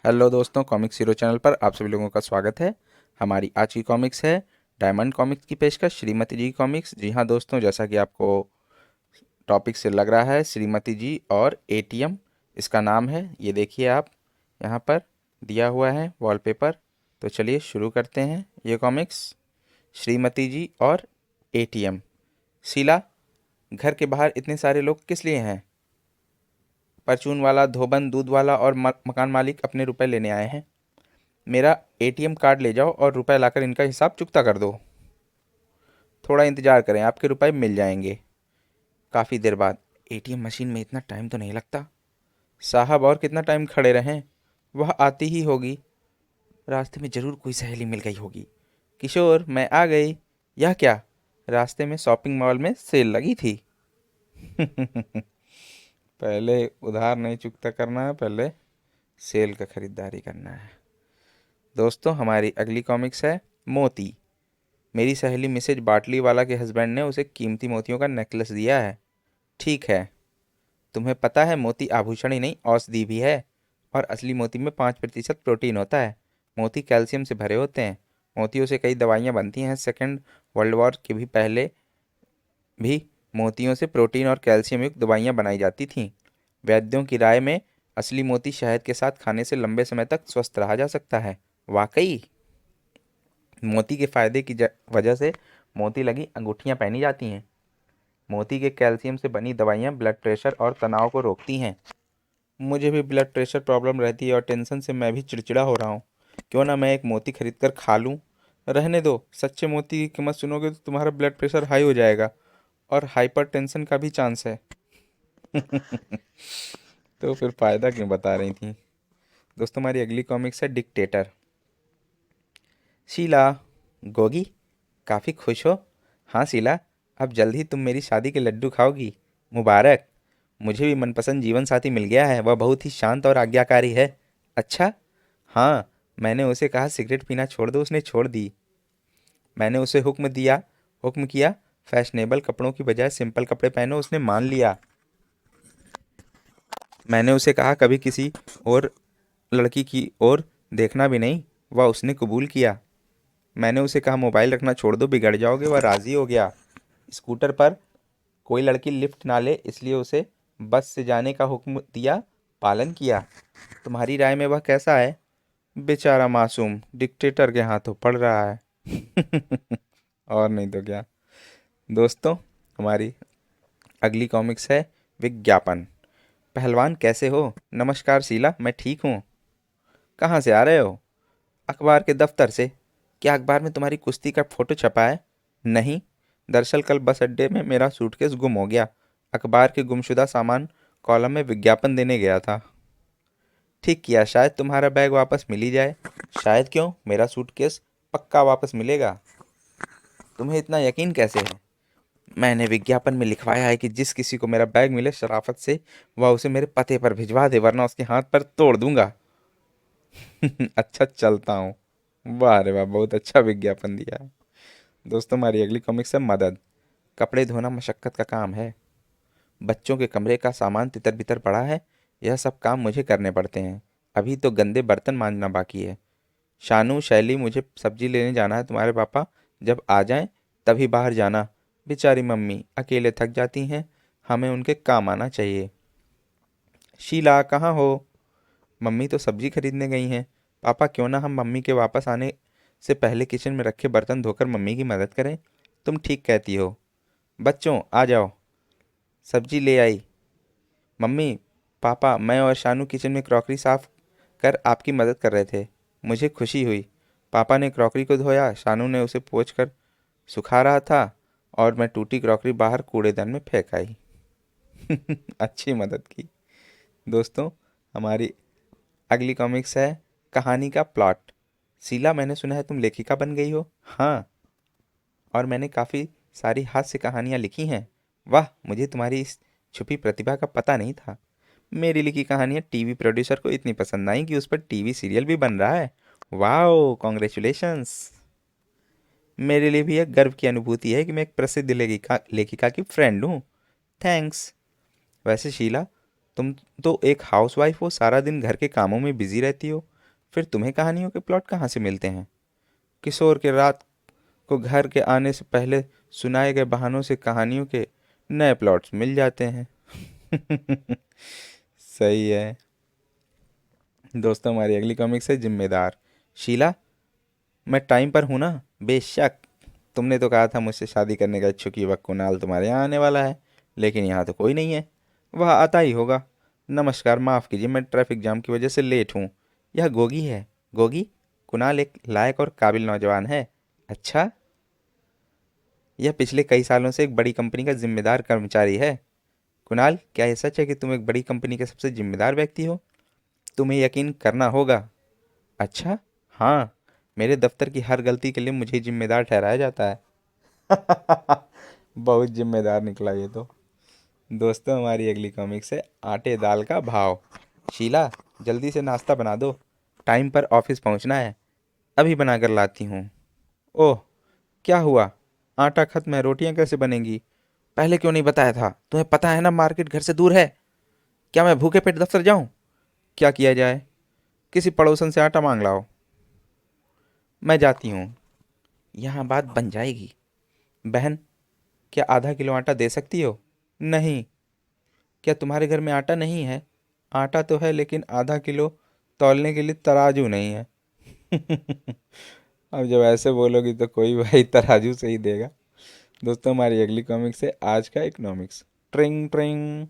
Hello दोस्तों, comics hero channel पर आप सभी लोगों का स्वागत है। हमारी आज की कॉमिक्स है डायमंड कॉमिक्स की पेशकश श्रीमती जी कॉमिक्स। जी हाँ दोस्तों, जैसा कि आपको टॉपिक से लग रहा है, श्रीमती जी और एटीएम इसका नाम है। ये देखिए आप यहाँ पर दिया हुआ है वॉलपेपर। तो चलिए शुरू करते हैं ये कॉमिक्स, श्रीमती जी और एटीएम। शीला, घर के बाहर इतने सारे लोग किस लिए हैं? परचून वाला, धोबन, दूध वाला और मकान मालिक अपने रुपए लेने आए हैं। मेरा एटीएम कार्ड ले जाओ और रुपए लाकर इनका हिसाब चुकता कर दो। थोड़ा इंतजार करें, आपके रुपए मिल जाएंगे। काफ़ी देर बाद, एटीएम मशीन में इतना टाइम तो नहीं लगता। साहब, और कितना टाइम खड़े रहें? वह आती ही होगी। रास्ते में जरूर कोई सहेली मिल गई होगी। किशोर, मैं आ गई। यह क्या? रास्ते में शॉपिंग मॉल में सेल लगी थी। पहले उधार नहीं चुकता करना है, पहले सेल का खरीदारी करना है। दोस्तों, हमारी अगली कॉमिक्स है मोती। मेरी सहेली मिसेज बाटली वाला के हस्बैंड ने उसे कीमती मोतियों का नेकलेस दिया है। ठीक है। तुम्हें पता है मोती आभूषण ही नहीं, औषधि भी है। और असली मोती में 5% प्रोटीन होता है। मोती कैल्शियम से भरे होते हैं। मोतियों से कई दवाइयाँ बनती हैं। सेकेंड वर्ल्ड वॉर के भी पहले भी मोतियों से प्रोटीन और कैल्शियम युक्त दवाइयाँ बनाई जाती थीं। वैद्यों की राय में असली मोती शहद के साथ खाने से लंबे समय तक स्वस्थ रहा जा सकता है। वाकई, मोती के फायदे की वजह से मोती लगी अंगूठियां पहनी जाती हैं। मोती के कैल्शियम से बनी दवाइयाँ ब्लड प्रेशर और तनाव को रोकती हैं। मुझे भी ब्लड प्रेशर प्रॉब्लम रहती है और टेंशन से मैं भी चिड़चिड़ा हो रहा हूँ। क्यों ना मैं एक मोती खरीद कर खा लूँ। रहने दो, सच्चे मोती की कीमत सुनोगे तो तुम्हारा ब्लड प्रेशर हाई हो जाएगा और हाइपर टेंशन का भी चांस है। तो फिर फायदा क्यों बता रही थी? दोस्तों, हमारी अगली कॉमिक्स है डिक्टेटर। शीला, गोगी, काफ़ी खुश हो? हाँ शीला, अब जल्द ही तुम मेरी शादी के लड्डू खाओगी। मुबारक। मुझे भी मनपसंद जीवन साथी मिल गया है। वह बहुत ही शांत और आज्ञाकारी है। अच्छा? हाँ, मैंने उसे कहा सिगरेट पीना छोड़ दो, उसने छोड़ दी। मैंने उसे हुक्म किया फैशनेबल कपड़ों की बजाय सिंपल कपड़े पहनो, उसने मान लिया। मैंने उसे कहा कभी किसी और लड़की की ओर देखना भी नहीं, वह उसने कबूल किया। मैंने उसे कहा मोबाइल रखना छोड़ दो, बिगड़ जाओगे, वह राज़ी हो गया। स्कूटर पर कोई लड़की लिफ्ट ना ले, इसलिए उसे बस से जाने का हुक्म दिया, पालन किया। तुम्हारी राय में वह कैसा है? बेचारा मासूम डिक्टेटर के हाथों पड़ रहा है। और नहीं तो क्या। दोस्तों, हमारी अगली कॉमिक्स है विज्ञापन। पहलवान, कैसे हो? नमस्कार शीला, मैं ठीक हूँ। कहाँ से आ रहे हो? अखबार के दफ्तर से। क्या अखबार में तुम्हारी कुश्ती का फोटो छपा है? नहीं, दरअसल कल बस अड्डे में मेरा सूटकेस गुम हो गया। अखबार के गुमशुदा सामान कॉलम में विज्ञापन देने गया था। ठीक किया, शायद तुम्हारा बैग वापस मिल ही जाए। शायद क्यों, मेरा सूटकेस पक्का वापस मिलेगा। तुम्हें इतना यकीन कैसे है? मैंने विज्ञापन में लिखवाया है कि जिस किसी को मेरा बैग मिले, शराफत से वह उसे मेरे पते पर भिजवा दे, वरना उसके हाथ पर तोड़ दूंगा। अच्छा, चलता हूँ। वाह रे वाह, बहुत अच्छा विज्ञापन दिया है। दोस्तों, हमारी अगली कॉमिक्स है मदद। कपड़े धोना मशक्कत का काम है। बच्चों के कमरे का सामान तितर बितर पड़ा है। यह सब काम मुझे करने पड़ते हैं। अभी तो गंदे बर्तन मांजना बाकी है। शानू, शैली, मुझे सब्जी लेने जाना है। तुम्हारे पापा जब आ जाएं तभी बाहर जाना। बेचारी मम्मी अकेले थक जाती हैं, हमें उनके काम आना चाहिए। शीला, कहाँ हो? मम्मी तो सब्जी खरीदने गई हैं। पापा, क्यों ना हम मम्मी के वापस आने से पहले किचन में रखे बर्तन धोकर मम्मी की मदद करें? तुम ठीक कहती हो। बच्चों, आ जाओ, सब्जी ले आई। मम्मी, पापा, मैं और शानू किचन में क्रॉकरी साफ कर आपकी मदद कर रहे थे। मुझे खुशी हुई। पापा ने क्रॉकरी को धोया, शानू ने उसे पोंछ कर सुखा रहा था और मैं टूटी क्रॉकरी बाहर कूड़ेदान में फेंक आई। अच्छी मदद की। दोस्तों, हमारी अगली कॉमिक्स है कहानी का प्लॉट। शीला, मैंने सुना है तुम लेखिका बन गई हो। हाँ, और मैंने काफ़ी सारी हास्य कहानियाँ लिखी हैं। वाह, मुझे तुम्हारी इस छुपी प्रतिभा का पता नहीं था। मेरी लिखी कहानियाँ टीवी प्रोड्यूसर को इतनी पसंद आई कि उस पर टीवी सीरियल भी बन रहा है। वाह, कॉन्ग्रेचुलेशंस। मेरे लिए भी एक गर्व की अनुभूति है कि मैं एक प्रसिद्ध लेखिका की फ्रेंड हूँ। थैंक्स। वैसे शीला, तुम तो एक हाउसवाइफ हो, सारा दिन घर के कामों में बिजी रहती हो। फिर तुम्हें कहानियों के प्लॉट कहाँ से मिलते हैं? किशोर के रात को घर के आने से पहले सुनाए गए बहानों से कहानियों के नए प्लॉट्स मिल जाते हैं। सही है। दोस्तों, हमारी अगली कॉमिक्स है जिम्मेदार। शीला, मैं टाइम पर हूं ना? बेशक। तुमने तो कहा था मुझसे शादी करने का इच्छुक युवक कुणाल तुम्हारे यहाँ आने वाला है, लेकिन यहाँ तो कोई नहीं है। वह आता ही होगा। नमस्कार, माफ़ कीजिए, मैं ट्रैफिक जाम की वजह से लेट हूँ। यह गोगी है। गोगी? कुणाल एक लायक और काबिल नौजवान है। अच्छा? यह पिछले कई सालों से एक बड़ी कंपनी का जिम्मेदार कर्मचारी है। कुणाल, क्या यह सच है कि तुम एक बड़ी कंपनी के सबसे जिम्मेदार व्यक्ति हो? तुम्हें यकीन करना होगा। अच्छा? हाँ। मेरे दफ्तर की हर गलती के लिए मुझे ही जिम्मेदार ठहराया जाता है। बहुत जिम्मेदार निकला ये तो। दोस्तों, हमारी अगली कॉमिक्स है आटे दाल का भाव। शीला, जल्दी से नाश्ता बना दो। टाइम पर ऑफिस पहुंचना है। अभी बनाकर लाती हूँ। ओह, क्या हुआ? आटा खत्म है, रोटियां कैसे बनेंगी? पहले क्यों नहीं बताया था? तुम्हें पता है ना मार्केट घर से दूर है। क्या मैं भूखे पेट दफ्तर जाऊं? क्या किया जाए? किसी पड़ोसन से आटा मांग लाओ। मैं जाती हूँ। यहाँ बात बन जाएगी। बहन, क्या आधा किलो आटा दे सकती हो? नहीं। क्या तुम्हारे घर में आटा नहीं है? आटा तो है, लेकिन आधा किलो तौलने के लिए तराजू नहीं है। अब जब ऐसे बोलोगी तो कोई भाई तराजू से ही देगा। दोस्तों, हमारी अगली कॉमिक्स है आज का इकोनॉमिक्स। ट्रिंग ट्रिंग।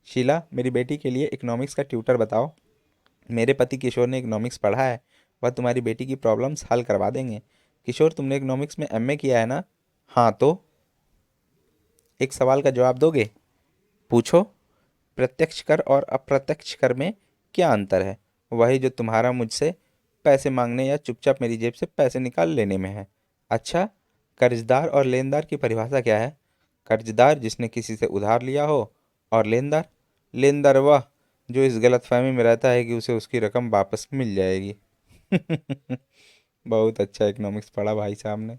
शीला, मेरी बेटी के लिए इकोनॉमिक्स का ट्यूटर बताओ। मेरे पति किशोर ने इकोनॉमिक्स पढ़ा है। वह तुम्हारी बेटी की प्रॉब्लम्स हल करवा देंगे। किशोर, तुमने इकोनॉमिक्स में एमए किया है ना? हाँ तो? एक सवाल का जवाब दोगे? पूछो। प्रत्यक्ष कर और अप्रत्यक्ष कर में क्या अंतर है? वही जो तुम्हारा मुझसे पैसे मांगने या चुपचाप मेरी जेब से पैसे निकाल लेने में है। अच्छा, कर्जदार और लेनदार की परिभाषा क्या है? कर्जदार जिसने किसी से उधार लिया हो, और लेनदार, लेनदार वह जो इस गलतफहमी में रहता है कि उसे उसकी रकम वापस मिल जाएगी। बहुत अच्छा इकोनॉमिक्स पढ़ा भाई साहब ने।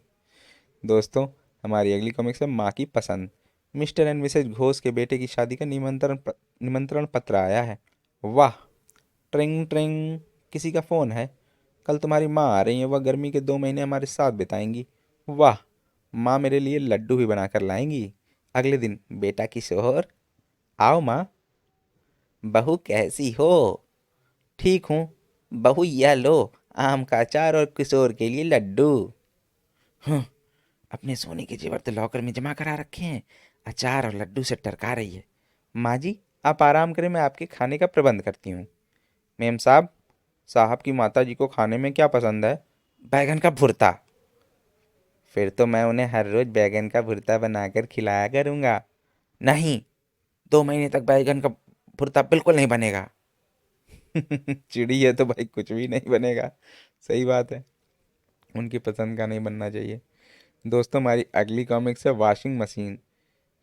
दोस्तों, हमारी अगली कॉमिक्स है माँ की पसंद। मिस्टर एंड मिसेज घोष के बेटे की शादी का निमंत्रण पत्र आया है। वाह। ट्रिंग ट्रिंग। किसी का फ़ोन है। कल तुम्हारी माँ आ रही है, वह गर्मी के 2 महीने हमारे साथ बिताएंगी। वाह। माँ मेरे लिए लड्डू भी बनाकर लाएंगी। अगले दिन, बेटा किशोर, आओ माँ। बहू कैसी हो? ठीक हूँ। बहू, यह लो, आम का अचार और किशोर के लिए लड्डू। हम्म, अपने सोने के जेवर तो लॉकर में जमा करा रखे हैं, अचार और लड्डू से टरका रही है। माँ जी, आप आराम करें, मैं आपके खाने का प्रबंध करती हूँ। मेम साहब, साहब की माता जी को खाने में क्या पसंद है? बैगन का भुर्ता। फिर तो मैं उन्हें हर रोज बैगन का भुर्ता बनाकर खिलाया करूँगा। नहीं, 2 महीने तक बैगन का भुर्ता बिल्कुल नहीं बनेगा। चिड़ी है तो भाई कुछ भी नहीं बनेगा। सही बात है, उनकी पसंद का नहीं बनना चाहिए। दोस्तों, हमारी अगली कॉमिक्स है वॉशिंग मशीन।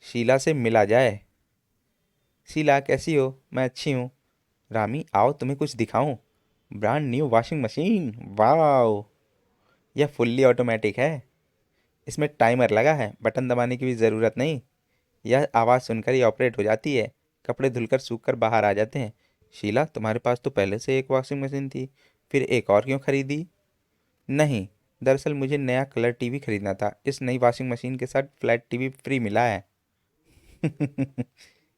शीला से मिला जाए। शीला, कैसी हो? मैं अच्छी हूँ। रामी, आओ तुम्हें कुछ दिखाऊं। Brand new washing machine. Wow. यह फुल्ली ऑटोमेटिक है। इसमें टाइमर लगा है, बटन दबाने की भी ज़रूरत नहीं। यह आवाज़ सुनकर ही ऑपरेट हो जाती है। कपड़े धुलकर सूख कर बाहर आ जाते हैं। शीला, तुम्हारे पास तो पहले से एक वॉशिंग मशीन थी, फिर एक और क्यों खरीदी? नहीं, दरअसल मुझे नया कलर टीवी खरीदना था। इस नई वॉशिंग मशीन के साथ फ्लैट टीवी फ्री मिला है।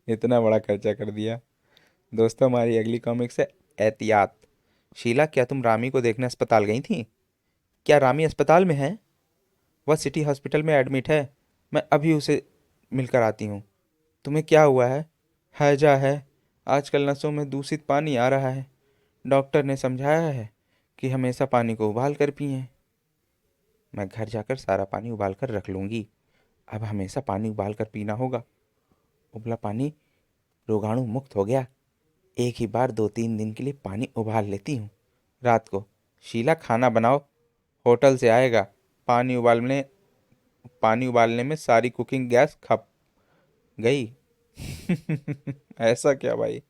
इतना बड़ा खर्चा कर दिया। दोस्तों, हमारी अगली कॉमिक्स है एहतियात। शीला, क्या तुम रामी को देखने अस्पताल गई थी? क्या रामी अस्पताल में है? वह सिटी हॉस्पिटल में एडमिट है। मैं अभी उसे मिलकर आती हूँ। तुम्हें क्या हुआ है? हैजा है। आजकल नसों में दूषित पानी आ रहा है। डॉक्टर ने समझाया है कि हमेशा पानी को उबाल कर पिएं। मैं घर जाकर सारा पानी उबाल कर रख लूँगी। अब हमेशा पानी उबाल कर पीना होगा। उबला पानी रोगाणु मुक्त हो गया। एक ही बार 2-3 दिन के लिए पानी उबाल लेती हूँ रात को। शीला, खाना बनाओ, होटल से आएगा। पानी उबालने पानी उबालने में सारी कुकिंग गैस खप गई। ऐसा क्या भाई,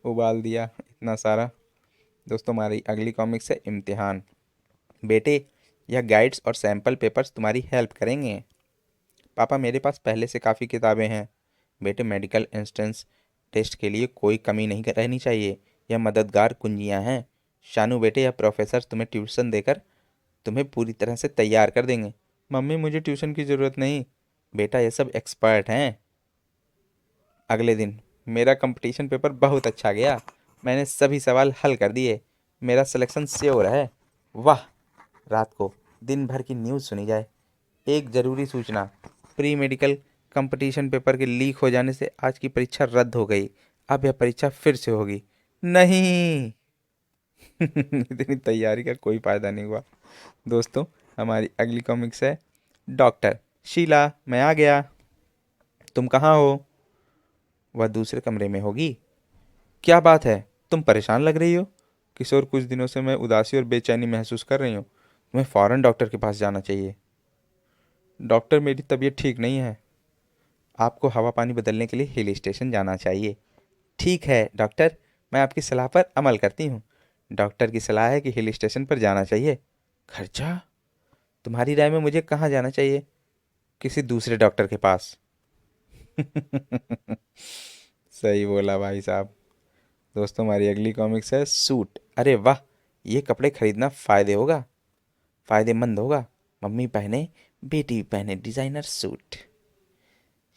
उबाल दिया इतना सारा। दोस्तों, हमारी अगली कॉमिक्स है इम्तिहान। बेटे, यह गाइड्स और सैम्पल पेपर्स तुम्हारी हेल्प करेंगे। पापा, मेरे पास पहले से काफ़ी किताबें हैं। बेटे, मेडिकल इंस्टेंस टेस्ट के लिए कोई कमी नहीं रहनी चाहिए। यह मददगार कुंजियाँ हैं। शानू बेटे या प्रोफेसर तुम्हें ट्यूशन देकर तुम्हें पूरी तरह से तैयार कर देंगे। मम्मी मुझे ट्यूशन की ज़रूरत नहीं। बेटा ये सब एक्सपर्ट हैं। अगले दिन मेरा कंपटीशन पेपर बहुत अच्छा गया। मैंने सभी सवाल हल कर दिए। मेरा सिलेक्शन श्योर है। वाह। रात को दिन भर की न्यूज़ सुनी जाए। एक ज़रूरी सूचना, प्री मेडिकल कंपटीशन पेपर के लीक हो जाने से आज की परीक्षा रद्द हो गई। अब यह परीक्षा फिर से होगी। नहीं। इतनी तैयारी का कोई फायदा नहीं हुआ। दोस्तों, हमारी अगली कॉमिक्स है डॉक्टर। शीला, मैं आ गया। तुम कहाँ हो? वह दूसरे कमरे में होगी। क्या बात है, तुम परेशान लग रही हो? किशोर, कुछ दिनों से मैं उदासी और बेचैनी महसूस कर रही हूँ। तुम्हें फौरन डॉक्टर के पास जाना चाहिए। डॉक्टर, मेरी तबीयत ठीक नहीं है। आपको हवा पानी बदलने के लिए हिल स्टेशन जाना चाहिए। ठीक है डॉक्टर, मैं आपकी सलाह पर अमल करती हूँ। डॉक्टर की सलाह है कि हिल स्टेशन पर जाना चाहिए। खर्चा? तुम्हारी राय में मुझे कहाँ जाना चाहिए? किसी दूसरे डॉक्टर के पास। सही बोला भाई साहब। दोस्तों, हमारी अगली कॉमिक्स है सूट। अरे वाह, ये कपड़े खरीदना फायदेमंद होगा। मम्मी पहने, बेटी भी पहने डिजाइनर सूट।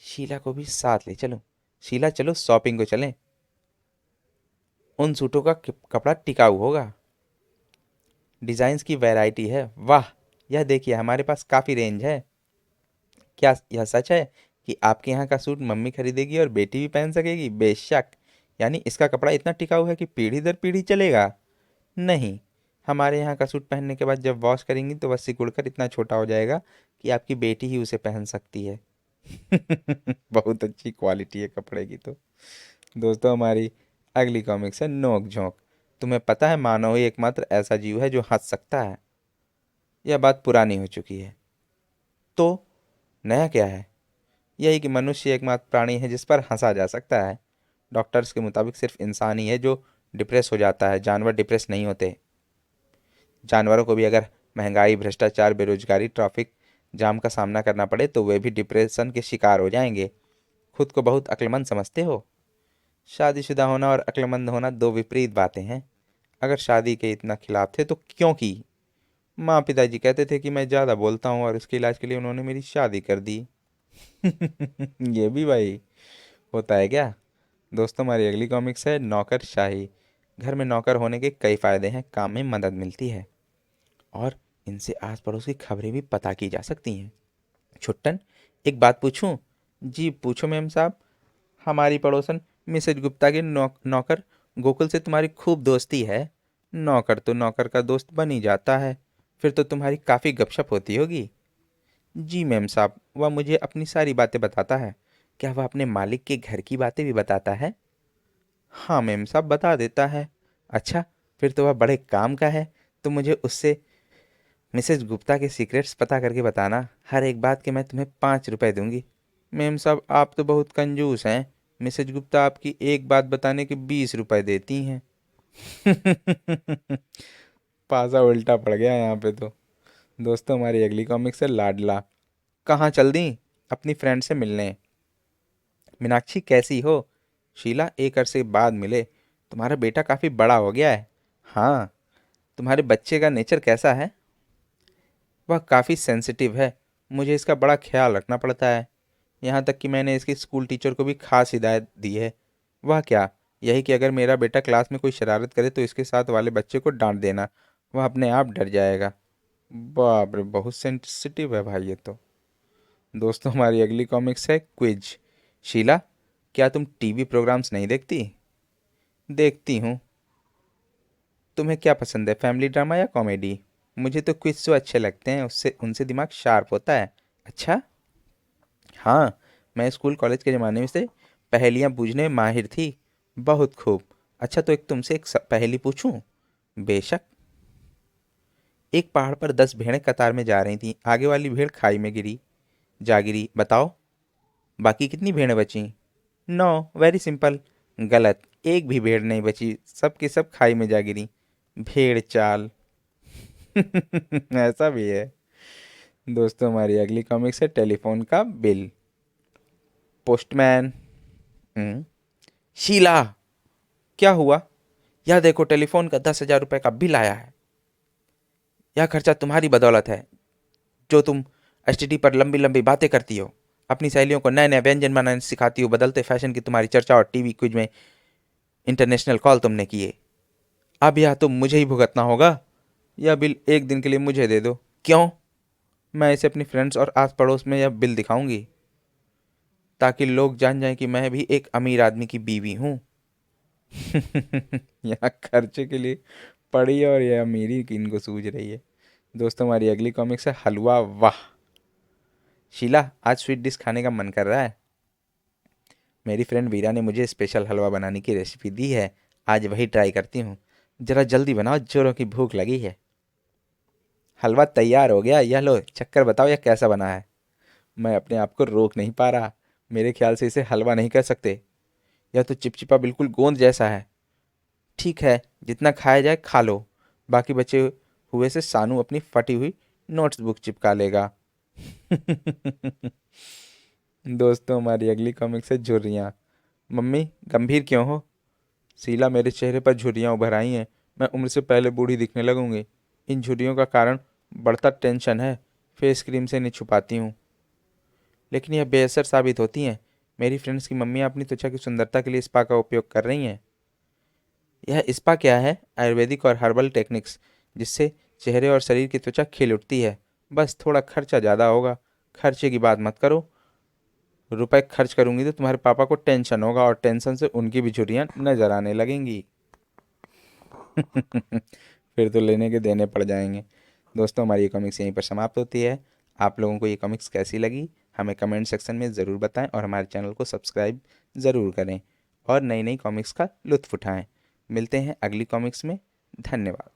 शीला को भी साथ ले चलो। शीला चलो शॉपिंग को चलें। उन सूटों का कपड़ा टिकाऊ होगा। डिजाइन्स की वैरायटी है। वाह, यह देखिए हमारे पास काफ़ी रेंज है। क्या यह सच है कि आपके यहाँ का सूट मम्मी खरीदेगी और बेटी भी पहन सकेगी? बेशक। यानी इसका कपड़ा इतना टिकाऊ है कि पीढ़ी दर पीढ़ी चलेगा? नहीं, हमारे यहाँ का सूट पहनने के बाद जब वॉश करेंगी तो वह सिकुड़कर इतना छोटा हो जाएगा कि आपकी बेटी ही उसे पहन सकती है। बहुत अच्छी क्वालिटी है कपड़े की तो। दोस्तों, हमारी अगली कॉमिक्स है नोक झोंक। तुम्हें पता है मानव ही एकमात्र ऐसा जीव है जो हंस सकता है। यह बात पुरानी हो चुकी है। तो नया क्या है? यही कि मनुष्य एकमात्र प्राणी है जिस पर हंसा जा सकता है। डॉक्टर्स के मुताबिक सिर्फ इंसान ही है जो डिप्रेस हो जाता है, जानवर डिप्रेस नहीं होते। जानवरों को भी अगर महंगाई, भ्रष्टाचार, बेरोजगारी, ट्रैफिक जाम का सामना करना पड़े तो वे भी डिप्रेशन के शिकार हो जाएंगे। खुद को बहुत अक्लमंद समझते हो? शादीशुदा होना और अक्लमंद होना दो विपरीत बातें हैं। अगर शादी के इतना खिलाफ थे तो क्यों की? माँ पिताजी कहते थे कि मैं ज़्यादा बोलता हूँ और उसके इलाज के लिए उन्होंने मेरी शादी कर दी। ये भी भाई होता है क्या? दोस्तों, हमारी अगली कॉमिक्स है नौकरशाही। घर में नौकर होने के कई फायदे हैं। काम में मदद मिलती है और इनसे आस पड़ोस की खबरें भी पता की जा सकती हैं। छुट्टन, एक बात पूछूं? जी पूछो मैम साहब। हमारी पड़ोसन मिसेज गुप्ता के नौकर गोकुल से तुम्हारी खूब दोस्ती है। नौकर तो नौकर का दोस्त बन ही जाता है। फिर तो तुम्हारी काफ़ी गपशप होती होगी। जी मैम साहब, वह मुझे अपनी सारी बातें बताता है। क्या वह अपने मालिक के घर की बातें भी बताता है? हाँ मैम साहब, बता देता है। अच्छा, फिर तो वह बड़े काम का है। तो मुझे उससे मिसेज गुप्ता के सीक्रेट्स पता करके बताना। हर एक बात के मैं तुम्हें 5 रुपए दूंगी। मैम साहब, आप तो बहुत कंजूस हैं। मिसेज गुप्ता आपकी एक बात बताने के 20 रुपए देती हैं। पासा उल्टा पड़ गया यहाँ पे तो। दोस्तों, हमारी अगली कॉमिक्स है लाडला। कहाँ चल दी? अपनी फ्रेंड से मिलने। मीनाक्षी कैसी हो? शीला, एक अरसे बाद मिले। तुम्हारा बेटा काफ़ी बड़ा हो गया है। हाँ। तुम्हारे बच्चे का नेचर कैसा है? वह काफ़ी सेंसिटिव है। मुझे इसका बड़ा ख्याल रखना पड़ता है। यहाँ तक कि मैंने इसकी स्कूल टीचर को भी खास हिदायत दी है। वह क्या? यही कि अगर मेरा बेटा क्लास में कोई शरारत करे तो इसके साथ वाले बच्चे को डांट देना। वह अपने आप डर जाएगा। बाप रे, बहुत सेंसिटिव है भाई ये तो। दोस्तों, हमारी अगली कॉमिक्स है क्विज। शीला, क्या तुम टीवी प्रोग्राम्स नहीं देखती? देखती हूँ। तुम्हें क्या पसंद है, फैमिली ड्रामा या कॉमेडी? मुझे तो क्विज शो अच्छे लगते हैं, उससे उनसे दिमाग शार्प होता है। अच्छा। हाँ, मैं स्कूल कॉलेज के ज़माने में से पहेलियाँ बूझने में माहिर थी। बहुत खूब। अच्छा, तो एक तुमसे एक पहेली पूछूं? बेशक। एक पहाड़ पर 10 भेड़ें कतार में जा रही थीं। आगे वाली भेड़ खाई में गिरी, जा गिरी। बताओ, बाकी कितनी भेड़ें बची? 9। Very simple. गलत। एक भी भेड़ नहीं बची, सब की सब खाई में जा गिरी। भेड़ चाल। ऐसा भी है। दोस्तों, हमारी अगली कॉमिक्स है टेलीफोन का बिल। पोस्टमैन। हम्म, शीला, क्या हुआ? यह देखो टेलीफोन का 10,000 रुपये का बिल आया है। यह खर्चा तुम्हारी बदौलत है, जो तुम एसटीडी पर लंबी लंबी बातें करती हो, अपनी सहेलियों को नए नए व्यंजन बनाने सिखाती हो, बदलते फैशन की तुम्हारी चर्चा और टीवी क्विज में इंटरनेशनल कॉल तुमने किए। अब यह तो मुझे ही भुगतना होगा। यह बिल एक दिन के लिए मुझे दे दो। क्यों? मैं इसे अपनी फ्रेंड्स और आस पड़ोस में यह बिल दिखाऊंगी, ताकि लोग जान जाएं कि मैं भी एक अमीर आदमी की बीवी हूँ। यहाँ खर्चे के लिए पड़ी है और यह अमीरी की इनको सूझ रही है। दोस्तों, हमारी अगली कॉमिक्स है हलवा। वाह शीला, आज स्वीट डिश खाने का मन कर रहा है। मेरी फ्रेंड वीरा ने मुझे स्पेशल हलवा बनाने की रेसिपी दी है, आज वही ट्राई करती हूँ। जरा जल्दी बनाओ, जोरों की भूख लगी है। हलवा तैयार हो गया, यह लो चक्कर बताओ यह कैसा बना है। मैं अपने आप को रोक नहीं पा रहा। मेरे ख्याल से इसे हलवा नहीं कह सकते, यह तो चिपचिपा बिल्कुल गोंद जैसा है। ठीक है, जितना खाया जाए खा लो, बाकी बचे हुए से सानू अपनी फटी हुई नोट्स बुक चिपका लेगा। दोस्तों, हमारी अगली कॉमिक्स है झुर्रियाँ। मम्मी, गंभीर क्यों हो? शीला, मेरे चेहरे पर झुर्रियाँ उभर आई हैं। मैं उम्र से पहले बूढ़ी दिखने लगूंगी। इन झुर्रियों का कारण बढ़ता टेंशन है। फेस क्रीम से नहीं छुपाती हूँ, लेकिन यह बेअसर साबित होती हैं। मेरी फ्रेंड्स की मम्मियाँ अपनी त्वचा की सुंदरता के लिए स्पा का उपयोग कर रही हैं। यह स्पा क्या है? आयुर्वेदिक और हर्बल टेक्निक्स, जिससे चेहरे और शरीर की त्वचा खिल उठती है। बस थोड़ा खर्चा ज़्यादा होगा। खर्चे की बात मत करो। रुपए खर्च करूंगी तो तुम्हारे पापा को टेंशन होगा, और टेंशन से उनकी भी झुर्रियाँ नजर आने लगेंगी। फिर तो लेने के देने पड़ जाएंगे। दोस्तों, हमारी ये कॉमिक्स यहीं पर समाप्त होती है। आप लोगों को ये कॉमिक्स कैसी लगी हमें कमेंट सेक्शन में ज़रूर बताएं, और हमारे चैनल को सब्सक्राइब ज़रूर करें और नई नई कॉमिक्स का लुत्फ़ उठाएं। मिलते हैं अगली कॉमिक्स में। धन्यवाद।